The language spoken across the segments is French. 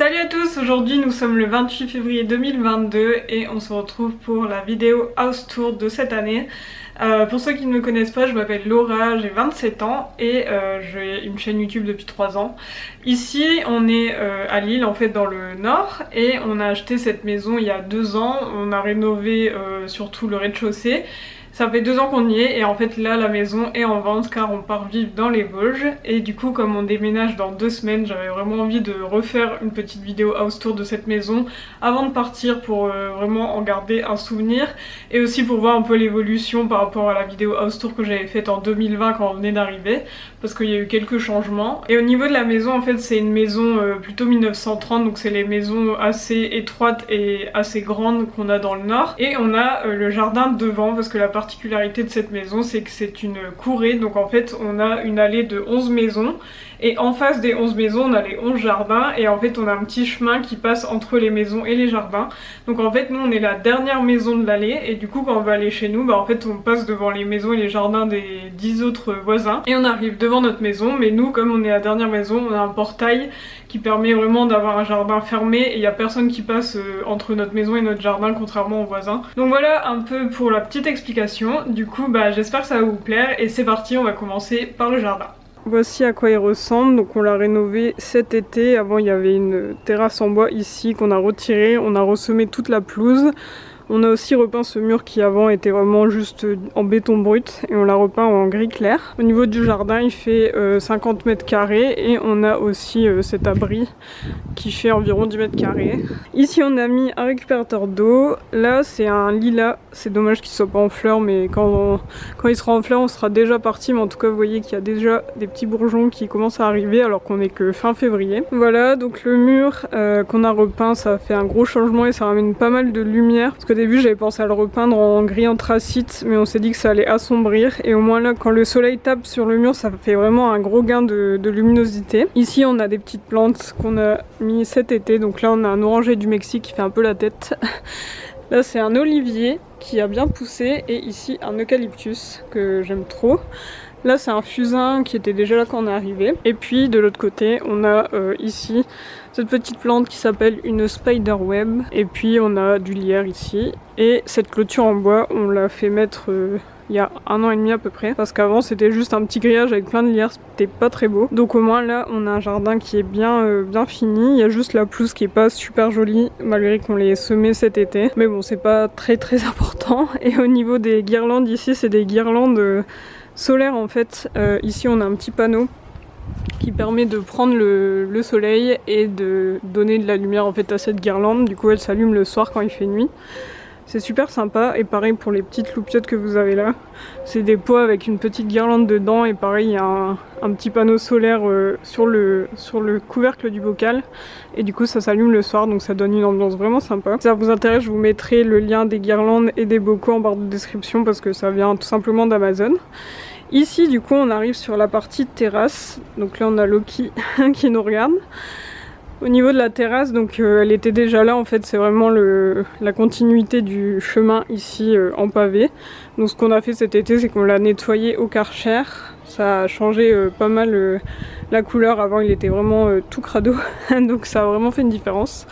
Salut à tous, aujourd'hui nous sommes le 28 février 2022 et on se retrouve pour la vidéo house tour de cette année. Pour ceux qui ne me connaissent pas, je m'appelle Laura, j'ai 27 ans et j'ai une chaîne YouTube depuis 3 ans. Ici on est à Lille, en fait dans le nord, et on a acheté cette maison il y a 2 ans. On a rénové surtout le rez-de-chaussée. Ça fait 2 ans qu'on y est et en fait là la maison est en vente car on part vivre dans les Vosges. Et du coup comme on déménage dans 2 semaines, j'avais vraiment envie de refaire une petite vidéo house tour de cette maison avant de partir pour vraiment en garder un souvenir. Et aussi pour voir un peu l'évolution par rapport à la vidéo house tour que j'avais faite en 2020 quand on venait d'arriver. Parce qu'il y a eu quelques changements. Et au niveau de la maison, en fait c'est une maison plutôt 1930, donc c'est les maisons assez étroites et assez grandes qu'on a dans le nord. Et on a le jardin devant parce que la particularité de cette maison c'est que c'est une courée, donc en fait on a une allée de 11 maisons et en face des 11 maisons on a les 11 jardins et en fait on a un petit chemin qui passe entre les maisons et les jardins. Donc en fait nous on est la dernière maison de l'allée et du coup quand on va aller chez nous, bah en fait on passe devant les maisons et les jardins des 10 autres voisins et on arrive devant notre maison, mais nous comme on est la dernière maison, on a un portail qui permet vraiment d'avoir un jardin fermé et il n'y a personne qui passe entre notre maison et notre jardin contrairement aux voisins. Donc voilà un peu pour la petite explication. Du coup bah j'espère que ça va vous plaire et c'est parti, on va commencer par le jardin. Voici à quoi il ressemble, donc on l'a rénové cet été. Avant il y avait une terrasse en bois ici qu'on a retirée, on a ressemé toute la pelouse. On a aussi repeint ce mur qui avant était vraiment juste en béton brut et on l'a repeint en gris clair. Au niveau du jardin il fait 50 mètres carrés et on a aussi cet abri qui fait environ 10 mètres carrés. Ici on a mis un récupérateur d'eau, là c'est un lilas, c'est dommage qu'il soit pas en fleurs mais quand il sera en fleurs on sera déjà parti, mais en tout cas vous voyez qu'il y a déjà des petits bourgeons qui commencent à arriver alors qu'on est que fin février. Voilà, donc le mur qu'on a repeint ça fait un gros changement et ça ramène pas mal de lumière parce que au début j'avais pensé à le repeindre en gris anthracite mais on s'est dit que ça allait assombrir et au moins là quand le soleil tape sur le mur ça fait vraiment un gros gain de luminosité. Ici on a des petites plantes qu'on a mis cet été, donc là on a un oranger du Mexique qui fait un peu la tête. Là c'est un olivier qui a bien poussé et ici un eucalyptus que j'aime trop. Là c'est un fusain qui était déjà là quand on est arrivé. Et puis de l'autre côté on a ici cette petite plante qui s'appelle une spiderweb. Et puis on a du lierre ici. Et cette clôture en bois on l'a fait mettre il y a 1 an et demi à peu près. Parce qu'avant c'était juste un petit grillage avec plein de lierre, c'était pas très beau. Donc au moins là on a un jardin qui est bien fini. Il y a juste la pelouse qui est pas super jolie malgré qu'on l'ait semé cet été. Mais bon c'est pas très important. Et au niveau des guirlandes ici c'est des guirlandes solaire en fait. Ici on a un petit panneau qui permet de prendre le soleil et de donner de la lumière en fait à cette guirlande. Du coup elle s'allume le soir quand il fait nuit. C'est super sympa. Et pareil pour les petites loupiottes que vous avez là. C'est des pots avec une petite guirlande dedans et pareil il y a un petit panneau solaire sur le couvercle du bocal. Et du coup ça s'allume le soir, donc ça donne une ambiance vraiment sympa. Si ça vous intéresse je vous mettrai le lien des guirlandes et des bocaux en barre de description parce que ça vient tout simplement d'Amazon. Ici du coup on arrive sur la partie terrasse, donc là on a Loki qui nous regarde. Au niveau de la terrasse, donc elle était déjà là en fait, c'est vraiment la continuité du chemin ici en pavé. Donc ce qu'on a fait cet été c'est qu'on l'a nettoyé au Karcher. Ça a changé pas mal la couleur, avant il était vraiment tout crado donc ça a vraiment fait une différence.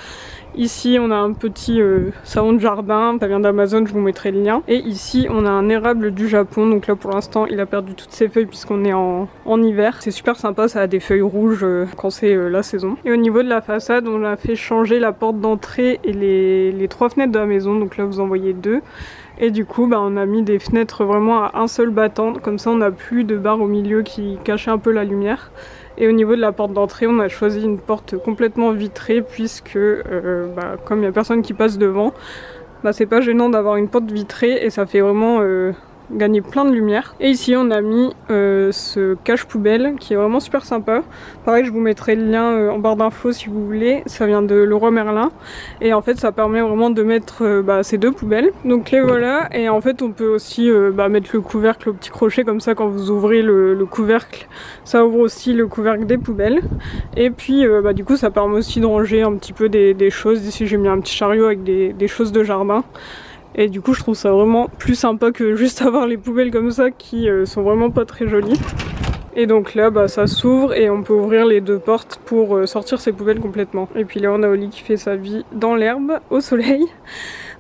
Ici on a un petit salon de jardin, ça vient d'Amazon, je vous mettrai le lien. Et ici on a un érable du Japon, donc là pour l'instant il a perdu toutes ses feuilles puisqu'on est en hiver. C'est super sympa, ça a des feuilles rouges quand c'est la saison. Et au niveau de la façade on a fait changer la porte d'entrée et les 3 fenêtres de la maison, donc là vous en voyez 2. Et du coup bah, on a mis des fenêtres vraiment à un seul battant, comme ça on n'a plus de barre au milieu qui cachait un peu la lumière. Et au niveau de la porte d'entrée on a choisi une porte complètement vitrée puisque comme il n'y a personne qui passe devant, c'est pas gênant d'avoir une porte vitrée et ça fait vraiment gagner plein de lumière. Et ici on a mis ce cache poubelle qui est vraiment super sympa. Pareil je vous mettrai le lien en barre d'infos si vous voulez, ça vient de Leroy Merlin et en fait ça permet vraiment de mettre ces 2 poubelles. Donc les voilà, et en fait on peut aussi mettre le couvercle au petit crochet, comme ça quand vous ouvrez le couvercle ça ouvre aussi le couvercle des poubelles. Et puis du coup ça permet aussi de ranger un petit peu des choses. Ici j'ai mis un petit chariot avec des choses de jardin. Et du coup je trouve ça vraiment plus sympa que juste avoir les poubelles comme ça qui sont vraiment pas très jolies. Et donc là ça s'ouvre et on peut ouvrir les deux portes pour sortir ses poubelles complètement. Et puis là on a Oli qui fait sa vie dans l'herbe, au soleil.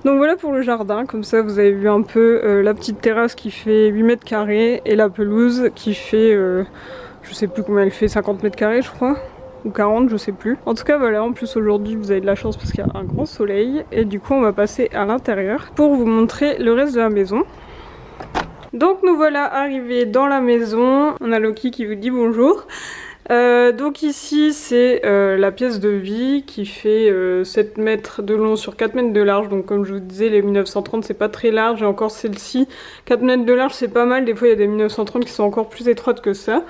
Donc voilà pour le jardin, comme ça vous avez vu un peu la petite terrasse qui fait 8 mètres carrés et la pelouse qui fait, je sais plus combien elle fait, 50 mètres carrés je crois, ou 40, je sais plus. En tout cas voilà, en plus aujourd'hui vous avez de la chance parce qu'il y a un grand soleil et du coup on va passer à l'intérieur pour vous montrer le reste de la maison. Donc nous voilà arrivés dans la maison, on a Loki qui vous dit bonjour. Donc ici c'est la pièce de vie qui fait 7 mètres de long sur 4 mètres de large, donc comme je vous disais les 1930 c'est pas très large et encore celle-ci 4 mètres de large c'est pas mal, des fois il y a des 1930 qui sont encore plus étroites que ça.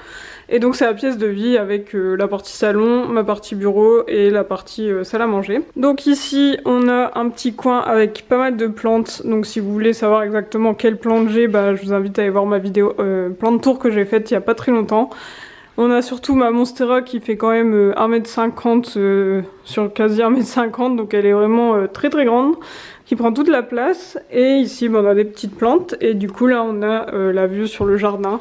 Et donc c'est la pièce de vie avec la partie salon, ma partie bureau et la partie salle à manger. Donc ici on a un petit coin avec pas mal de plantes, donc si vous voulez savoir exactement quelles plantes j'ai, je vous invite à aller voir ma vidéo plante tour que j'ai faite il y a pas très longtemps. On a surtout ma Monstera qui fait quand même 1m50 sur quasi 1m50, donc elle est vraiment très très grande, qui prend toute la place. Et ici on a des petites plantes et du coup là on a la vue sur le jardin,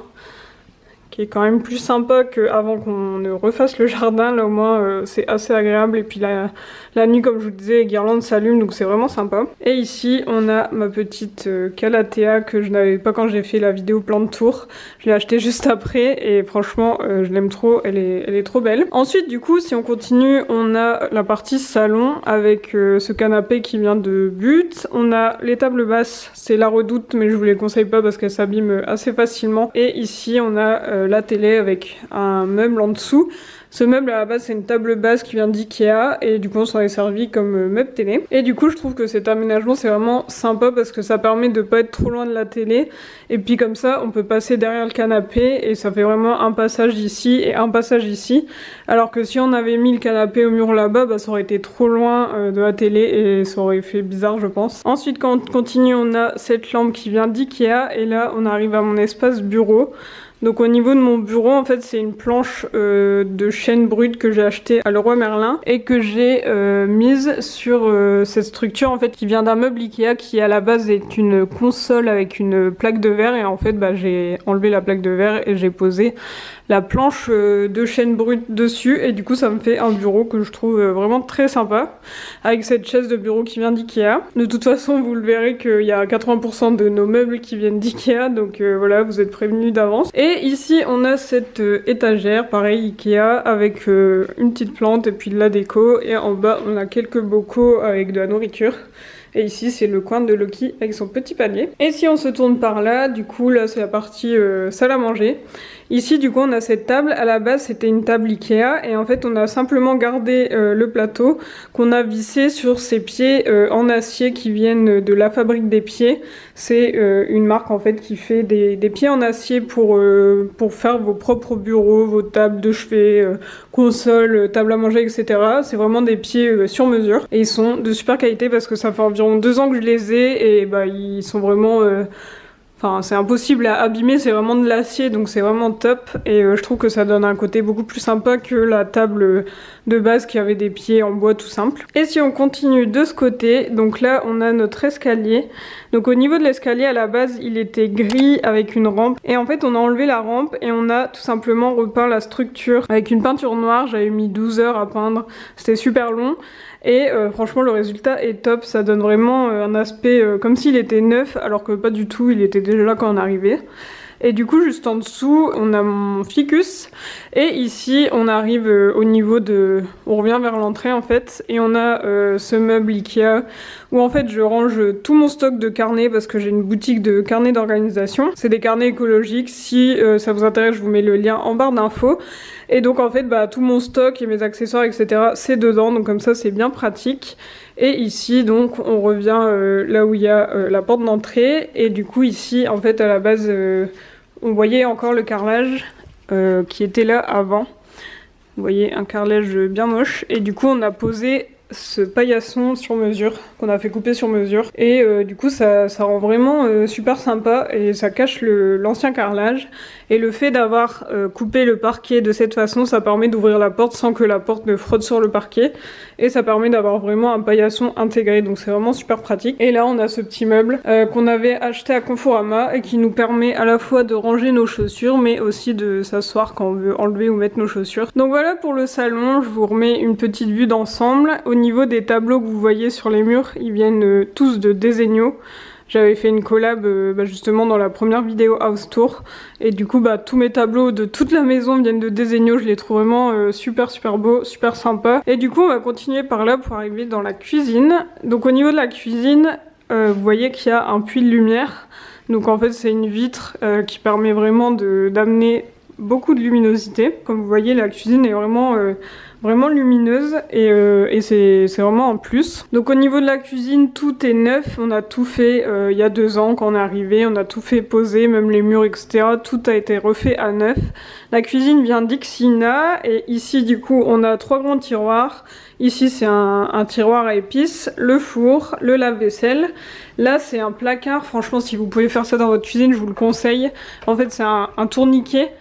qui est quand même plus sympa qu'avant qu'on ne refasse le jardin. Là au moins c'est assez agréable et puis la nuit comme je vous disais les guirlandes s'allument donc c'est vraiment sympa. Et ici on a ma petite Calathea que je n'avais pas quand j'ai fait la vidéo plante tour. Je l'ai achetée juste après et franchement je l'aime trop, elle est trop belle. Ensuite du coup si on continue on a la partie salon avec ce canapé qui vient de But. On a les tables basses, c'est la Redoute mais je vous les conseille pas parce qu'elles s'abîment assez facilement. Et ici on a la télé avec un meuble en dessous. Ce meuble à la base c'est une table basse qui vient d'Ikea et du coup on s'en est servi comme meuble télé. Et du coup je trouve que cet aménagement c'est vraiment sympa parce que ça permet de pas être trop loin de la télé et puis comme ça on peut passer derrière le canapé et ça fait vraiment un passage ici et un passage ici. Alors que si on avait mis le canapé au mur là-bas, ça aurait été trop loin de la télé et ça aurait fait bizarre je pense. Ensuite quand on continue on a cette lampe qui vient d'Ikea et là on arrive à mon espace bureau. Donc au niveau de mon bureau, en fait, c'est une planche de chêne brut que j'ai achetée à Leroy Merlin et que j'ai mise sur cette structure en fait qui vient d'un meuble Ikea qui à la base est une console avec une plaque de verre et en fait j'ai enlevé la plaque de verre et j'ai posé la planche de chêne brut dessus et du coup ça me fait un bureau que je trouve vraiment très sympa avec cette chaise de bureau qui vient d'Ikea. De toute façon vous le verrez qu'il y a 80% de nos meubles qui viennent d'Ikea donc voilà vous êtes prévenus d'avance. Et ici on a cette étagère pareil Ikea avec une petite plante et puis de la déco et en bas on a quelques bocaux avec de la nourriture. Et ici c'est le coin de Loki avec son petit panier. Et si on se tourne par là, du coup là c'est la partie salle à manger. Ici du coup on a cette table, à la base c'était une table Ikea et en fait on a simplement gardé le plateau qu'on a vissé sur ces pieds en acier qui viennent de la fabrique des pieds. C'est une marque en fait qui fait des pieds en acier pour faire vos propres bureaux, vos tables de chevet, consoles, table à manger etc. C'est vraiment des pieds sur mesure et ils sont de super qualité parce que ça fait environ 2 ans que je les ai et ils sont vraiment... Enfin, c'est impossible à abîmer, c'est vraiment de l'acier, donc c'est vraiment top. Et je trouve que ça donne un côté beaucoup plus sympa que la table de base qui avait des pieds en bois tout simple. Et si on continue de ce côté, donc là on a notre escalier. Donc au niveau de l'escalier à la base il était gris avec une rampe. Et en fait on a enlevé la rampe et on a tout simplement repeint la structure avec une peinture noire. J'avais mis 12 heures à peindre, c'était super long. Et franchement le résultat est top, ça donne vraiment un aspect comme s'il était neuf alors que pas du tout, il était déjà là quand on arrivait. Et du coup juste en dessous on a mon ficus et ici on arrive au niveau de... on revient vers l'entrée en fait et on a ce meuble Ikea où en fait je range tout mon stock de carnets parce que j'ai une boutique de carnets d'organisation. C'est des carnets écologiques, si ça vous intéresse je vous mets le lien en barre d'infos. Et donc en fait tout mon stock et mes accessoires etc c'est dedans donc comme ça c'est bien pratique. Et ici donc on revient là où il y a la porte d'entrée et du coup ici en fait à la base on voyait encore le carrelage qui était là avant. Vous voyez un carrelage bien moche et du coup on a posé ce paillasson sur mesure qu'on a fait couper sur mesure et du coup ça rend vraiment super sympa et ça cache l'ancien carrelage, et le fait d'avoir coupé le parquet de cette façon, ça permet d'ouvrir la porte sans que la porte ne frotte sur le parquet, et ça permet d'avoir vraiment un paillasson intégré, donc c'est vraiment super pratique. Et là on a ce petit meuble qu'on avait acheté à Conforama et qui nous permet à la fois de ranger nos chaussures mais aussi de s'asseoir quand on veut enlever ou mettre nos chaussures. Donc voilà pour le salon, je vous remets une petite vue d'ensemble. Au niveau des tableaux que vous voyez sur les murs, ils viennent tous de Desenio. J'avais fait une collab justement dans la première vidéo House Tour, et du coup tous mes tableaux de toute la maison viennent de Desenio. Je les trouve vraiment super beaux, super sympas. Et du coup on va continuer par là pour arriver dans la cuisine. Donc au niveau de la cuisine, vous voyez qu'il y a un puits de lumière. Donc en fait c'est une vitre qui permet vraiment d'amener beaucoup de luminosité. Comme vous voyez, la cuisine est vraiment lumineuse et c'est vraiment un plus. Donc au niveau de la cuisine, tout est neuf. On a tout fait il y a 2 ans quand on est arrivé. On a tout fait poser, même les murs, etc. Tout a été refait à neuf. La cuisine vient d'Ixina, et ici du coup on a 3 grands tiroirs. Ici c'est un tiroir à épices, le four, le lave-vaisselle. Là c'est un placard. Franchement, si vous pouvez faire ça dans votre cuisine, je vous le conseille. En fait c'est un tourniquet.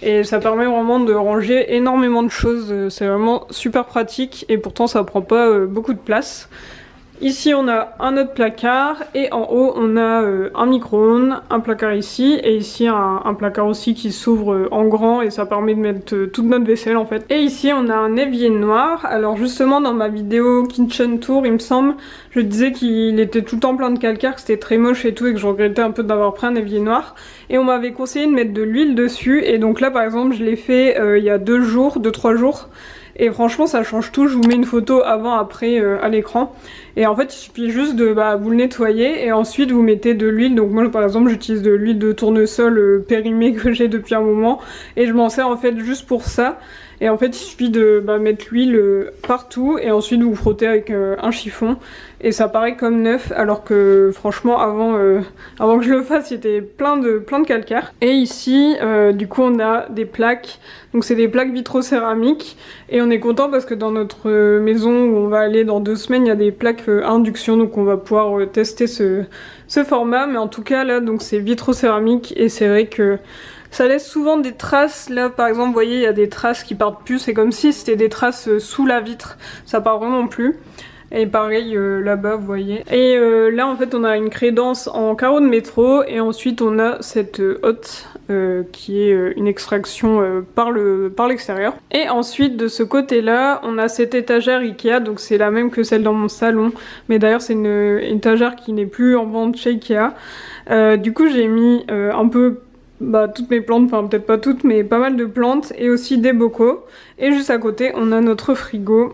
Et ça permet vraiment de ranger énormément de choses, c'est vraiment super pratique et pourtant ça prend pas beaucoup de place. Ici on a un autre placard et en haut on a un micro-ondes, un placard ici et ici un placard aussi qui s'ouvre en grand et ça permet de mettre toute notre vaisselle en fait. Et ici on a un évier noir. Alors justement dans ma vidéo Kitchen Tour il me semble, je disais qu'il était tout le temps plein de calcaire, que c'était très moche et tout et que je regrettais un peu d'avoir pris un évier noir. Et on m'avait conseillé de mettre de l'huile dessus et donc là par exemple je l'ai fait il y a 2-3 jours. Et franchement ça change tout, je vous mets une photo avant-après à l'écran. Et en fait il suffit juste de vous le nettoyer et ensuite vous mettez de l'huile. Donc moi par exemple j'utilise de l'huile de tournesol périmée que j'ai depuis un moment. Et je m'en sers en fait juste pour ça. Et en fait il suffit de mettre l'huile partout et ensuite vous frottez avec un chiffon. Et ça paraît comme neuf alors que franchement avant que je le fasse il était plein de calcaire. Et ici du coup on a des plaques. Donc c'est des plaques vitrocéramiques et on est content parce que dans notre maison où on va aller dans 2 semaines il y a des plaques induction, donc on va pouvoir tester ce format. Mais en tout cas là donc c'est vitrocéramique et c'est vrai que ça laisse souvent des traces. Là par exemple vous voyez il y a des traces qui partent plus, c'est comme si c'était des traces sous la vitre, ça part vraiment plus. Et pareil là-bas vous voyez. Et là en fait on a une crédence en carreau de métro et ensuite on a cette hotte qui est une extraction par l'extérieur. Et ensuite de ce côté là on a cette étagère Ikea, donc c'est la même que celle dans mon salon, mais d'ailleurs c'est une étagère qui n'est plus en vente chez Ikea. Du coup j'ai mis un peu toutes mes plantes, enfin peut-être pas toutes mais pas mal de plantes et aussi des bocaux. Et juste à côté on a notre frigo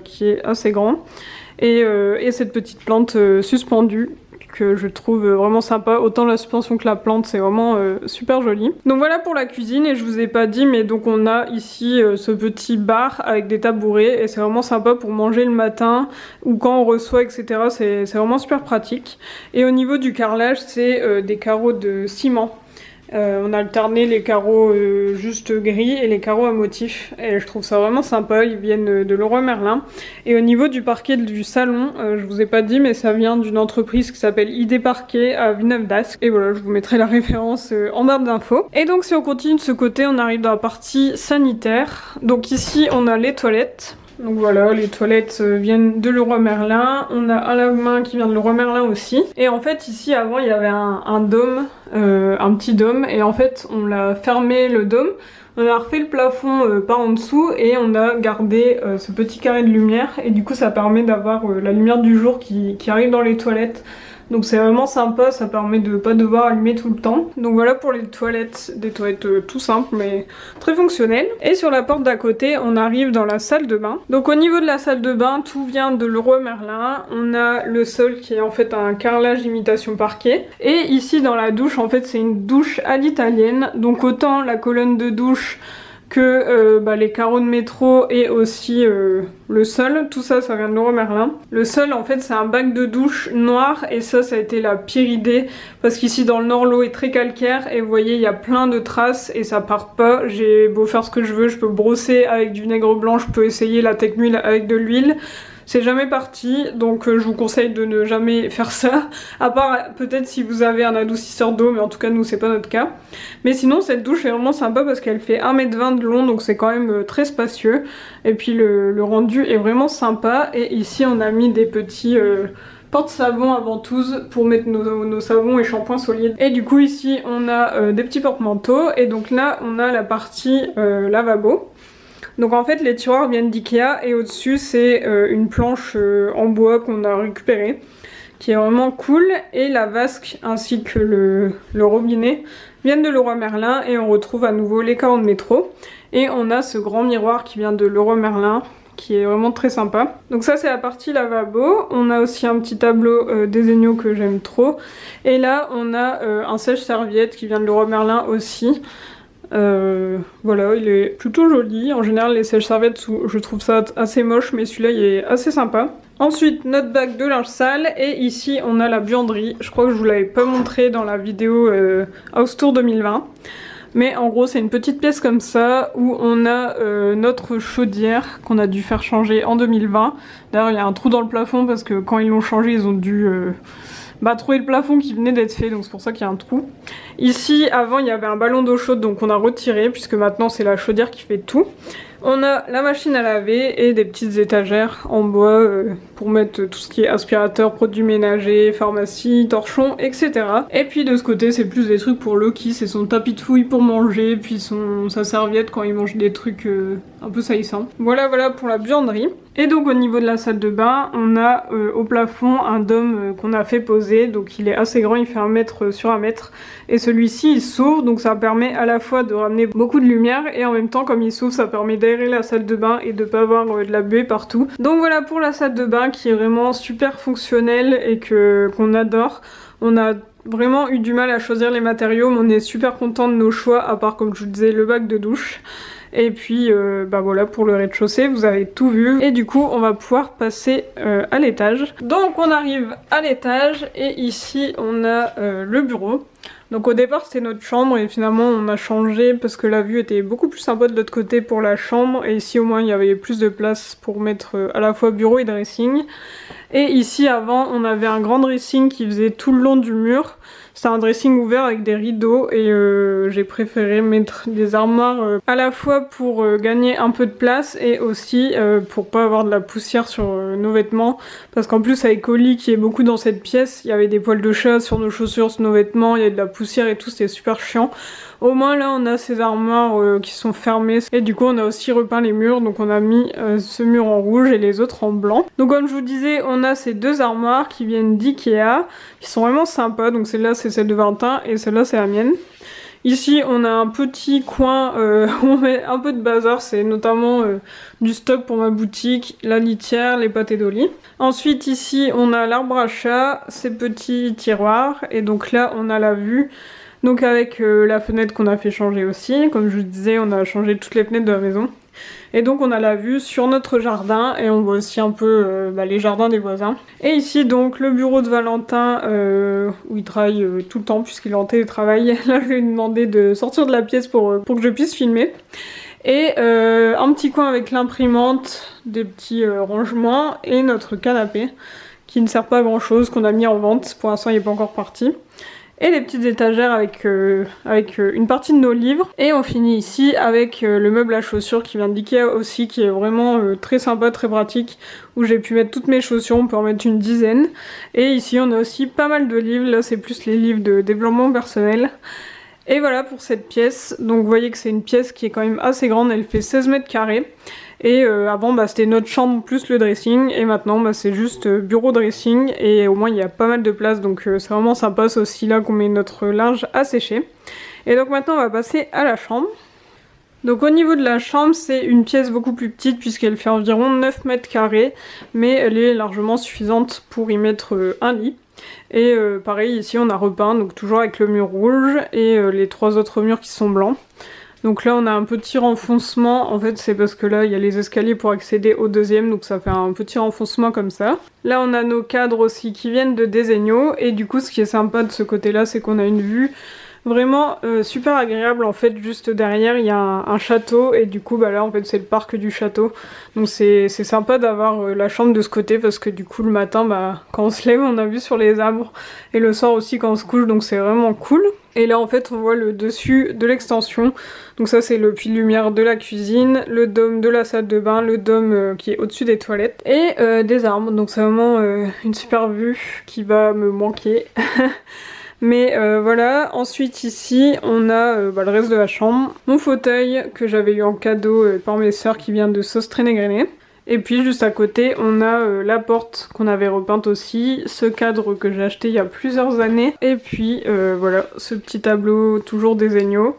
qui est assez grand et cette petite plante suspendue que je trouve vraiment sympa. Autant la suspension que la plante, c'est vraiment super joli. Donc voilà pour la cuisine. Et je vous ai pas dit mais donc on a ici ce petit bar avec des tabourets et c'est vraiment sympa pour manger le matin ou quand on reçoit etc. C'est vraiment super pratique. Et au niveau du carrelage c'est des carreaux de ciment. On a alterné les carreaux juste gris et les carreaux à motifs et je trouve ça vraiment sympa, ils viennent de Leroy Merlin. Et au niveau du parquet du salon, je vous ai pas dit mais ça vient d'une entreprise qui s'appelle ID Parquet à Villeneuve d'Ascq. Et voilà, je vous mettrai la référence en barre d'infos. Et donc si on continue de ce côté, on arrive dans la partie sanitaire. Donc ici on a les toilettes. Donc voilà, les toilettes viennent de Leroy Merlin. On a un lave-main qui vient de Leroy Merlin aussi. Et en fait ici avant il y avait un dôme, un petit dôme. Et en fait on l'a fermé le dôme. On a refait le plafond par en dessous et on a gardé ce petit carré de lumière. Et du coup ça permet d'avoir la lumière du jour qui arrive dans les toilettes. Donc c'est vraiment sympa, ça permet de pas devoir allumer tout le temps. Donc voilà pour les toilettes, des toilettes tout simples mais très fonctionnelles. Et sur la porte d'à côté, on arrive dans la salle de bain. Donc au niveau de la salle de bain, tout vient de Leroy Merlin. On a le sol qui est en fait un carrelage imitation parquet. Et ici dans la douche, en fait c'est une douche à l'italienne. Donc autant la colonne de douche que les carreaux de métro et aussi le sol, tout ça, ça vient de Leroy Merlin. Le sol en fait c'est un bac de douche noir et ça a été la pire idée parce qu'ici dans le nord l'eau est très calcaire et vous voyez il y a plein de traces et ça part pas. J'ai beau faire ce que je veux, je peux brosser avec du vinaigre blanc, je peux essayer la technique avec de l'huile. c'est jamais parti, donc je vous conseille de ne jamais faire ça, à part peut-être si vous avez un adoucisseur d'eau, mais en tout cas nous c'est pas notre cas. Mais sinon cette douche est vraiment sympa parce qu'elle fait 1,20 m de long, donc c'est quand même très spacieux, et puis le rendu est vraiment sympa. Et ici on a mis des petits porte-savons à ventouse pour mettre nos savons et shampoings solides. Et du coup ici on a des petits porte-manteaux, et donc là on a la partie lavabo. Donc en fait les tiroirs viennent d'Ikea et au-dessus c'est une planche en bois qu'on a récupérée, qui est vraiment cool, et la vasque ainsi que le robinet viennent de Leroy Merlin, et on retrouve à nouveau les carreaux de métro. Et on a ce grand miroir qui vient de Leroy Merlin, qui est vraiment très sympa. Donc ça c'est la partie lavabo. On a aussi un petit tableau Desenio que j'aime trop. Et là on a un sèche-serviette qui vient de Leroy Merlin aussi. Voilà, il est plutôt joli. En général les sèche-serviettes je trouve ça assez moche, mais celui-là il est assez sympa. Ensuite notre bac de linge sale, et ici on a la buanderie. Je crois que je vous l'avais pas montré dans la vidéo House Tour 2020. Mais en gros c'est une petite pièce comme ça où on a notre chaudière qu'on a dû faire changer en 2020. D'ailleurs il y a un trou dans le plafond parce que quand ils l'ont changé ils ont dû trouver le plafond qui venait d'être fait, donc c'est pour ça qu'il y a un trou. Ici avant il y avait un ballon d'eau chaude, donc on a retiré puisque maintenant c'est la chaudière qui fait tout. On a la machine à laver et des petites étagères en bois pour mettre tout ce qui est aspirateur, produits ménagers, pharmacie, torchon, etc. Et puis de ce côté c'est plus des trucs pour Loki, c'est son tapis de fouille pour manger, puis sa serviette quand il mange des trucs un peu salissants. Voilà pour la buanderie. Et donc au niveau de la salle de bain, on a au plafond un dôme qu'on a fait poser, donc il est assez grand, il fait 1 mètre sur 1 mètre. Et celui-ci il s'ouvre, donc ça permet à la fois de ramener beaucoup de lumière, et en même temps comme il s'ouvre ça permet d'aérer la salle de bain et de pas avoir de la buée partout. Donc voilà pour la salle de bain qui est vraiment super fonctionnelle et qu'on adore. On a vraiment eu du mal à choisir les matériaux, mais on est super content de nos choix, à part comme je vous disais le bac de douche. Et puis voilà pour le rez-de-chaussée, vous avez tout vu. Et du coup on va pouvoir passer à l'étage. Donc on arrive à l'étage et ici on a le bureau. Donc au départ c'était notre chambre et finalement on a changé parce que la vue était beaucoup plus sympa de l'autre côté pour la chambre. Et ici au moins il y avait plus de place pour mettre à la fois bureau et dressing. Et ici avant on avait un grand dressing qui faisait tout le long du mur. C'est un dressing ouvert avec des rideaux et j'ai préféré mettre des armoires à la fois pour gagner un peu de place et aussi pour pas avoir de la poussière sur nos vêtements, parce qu'en plus avec Oli qui est beaucoup dans cette pièce, il y avait des poils de chat sur nos chaussures, sur nos vêtements, il y a de la poussière et tout, c'était super chiant. Au moins là on a ces armoires qui sont fermées et du coup on a aussi repeint les murs, donc on a mis ce mur en rouge et les autres en blanc. Donc comme je vous disais on a ces deux armoires qui viennent d'Ikea, qui sont vraiment sympas, donc celle-là c'est celle de Valentin et celle-là c'est la mienne. Ici on a un petit coin où on met un peu de bazar, c'est notamment du stock pour ma boutique, la litière, les pâtés d'Oli. Ensuite ici on a l'arbre à chat, ces petits tiroirs, et donc là on a la vue. Donc avec la fenêtre qu'on a fait changer aussi, comme je vous disais on a changé toutes les fenêtres de la maison. Et donc on a la vue sur notre jardin et on voit aussi un peu les jardins des voisins. Et ici donc le bureau de Valentin où il travaille tout le temps puisqu'il est en télétravail. Là je lui ai demandé de sortir de la pièce pour que je puisse filmer. Et un petit coin avec l'imprimante, des petits rangements et notre canapé qui ne sert pas à grand chose, qu'on a mis en vente, pour l'instant il n'est pas encore parti. Et les petites étagères avec une partie de nos livres. Et on finit ici avec le meuble à chaussures qui vient d'Ikea aussi, qui est vraiment très sympa, très pratique, où j'ai pu mettre toutes mes chaussures, on peut en mettre une dizaine. Et ici on a aussi pas mal de livres, là c'est plus les livres de développement personnel. Et voilà pour cette pièce, donc vous voyez que c'est une pièce qui est quand même assez grande, elle fait 16 mètres carrés. Et avant c'était notre chambre plus le dressing, et maintenant c'est juste bureau dressing, et au moins il y a pas mal de place, donc c'est vraiment sympa. C'est aussi là qu'on met notre linge à sécher. Et donc maintenant on va passer à la chambre. Donc au niveau de la chambre c'est une pièce beaucoup plus petite puisqu'elle fait environ 9 mètres carrés, mais elle est largement suffisante pour y mettre un lit. Et pareil ici on a repeint, donc toujours avec le mur rouge et les 3 autres murs qui sont blancs. Donc là on a un petit renfoncement, en fait c'est parce que là il y a les escaliers pour accéder au deuxième, donc ça fait un petit renfoncement comme ça. Là on a nos cadres aussi qui viennent de Desenio, et du coup ce qui est sympa de ce côté là c'est qu'on a une vue Vraiment super agréable en fait, juste derrière il y a un château et du coup bah là en fait c'est le parc du château. Donc c'est sympa d'avoir la chambre de ce côté parce que du coup le matin bah quand on se lève on a vu sur les arbres et le soir aussi quand on se couche, donc c'est vraiment cool. Et là en fait on voit le dessus de l'extension, donc ça c'est le puits de lumière de la cuisine, le dôme de la salle de bain, le dôme qui est au-dessus des toilettes et des arbres, donc c'est vraiment une super vue qui va me manquer. Mais voilà, ensuite ici on a le reste de la chambre, mon fauteuil que j'avais eu en cadeau par mes sœurs qui vient de Sostrenegréné. Et puis juste à côté on a la porte qu'on avait repeinte aussi, ce cadre que j'ai acheté il y a plusieurs années, et puis voilà ce petit tableau toujours des agneaux.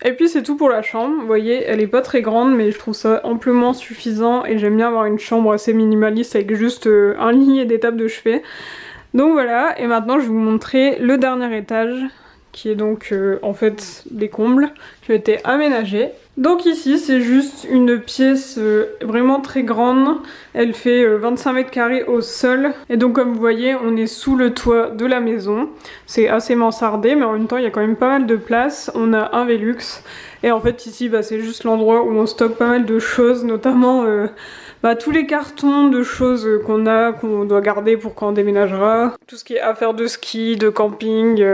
Et puis c'est tout pour la chambre, vous voyez elle est pas très grande mais je trouve ça amplement suffisant et j'aime bien avoir une chambre assez minimaliste avec juste un lit et des tables de chevet. Donc voilà, et maintenant je vais vous montrer le dernier étage qui est donc en fait des combles qui ont été aménagés. Donc ici c'est juste une pièce vraiment très grande, elle fait 25 mètres carrés au sol et donc comme vous voyez on est sous le toit de la maison. C'est assez mansardé mais en même temps il y a quand même pas mal de place, on a un Velux et en fait ici bah, c'est juste l'endroit où on stocke pas mal de choses, notamment tous les cartons de choses qu'on doit garder pour quand on déménagera, tout ce qui est affaires de ski, de camping,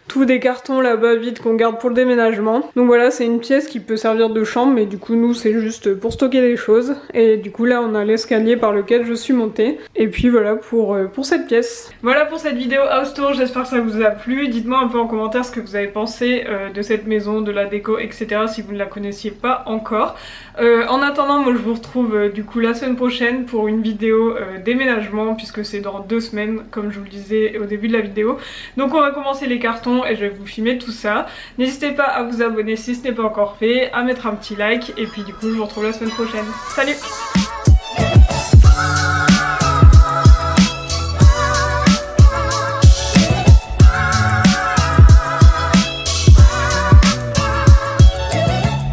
tous des cartons là-bas vides qu'on garde pour le déménagement. Donc voilà, c'est une pièce qui peut servir de chambre mais du coup nous c'est juste pour stocker les choses et du coup là on a l'escalier par lequel je suis montée et puis voilà pour cette pièce. Voilà pour cette vidéo house tour, j'espère que ça vous a plu. Dites-moi un peu en commentaire ce que vous avez pensé de cette maison, de la déco, etc. si vous ne la connaissiez pas encore. En attendant, moi je vous retrouve du coup la semaine prochaine pour une vidéo déménagement puisque c'est dans 2 semaines comme je vous le disais au début de la vidéo. Donc on va commencer les cartons et je vais vous filmer tout ça. N'hésitez pas à vous abonner si ce n'est pas encore fait, à mettre un petit like et puis du coup je vous retrouve la semaine prochaine. Salut!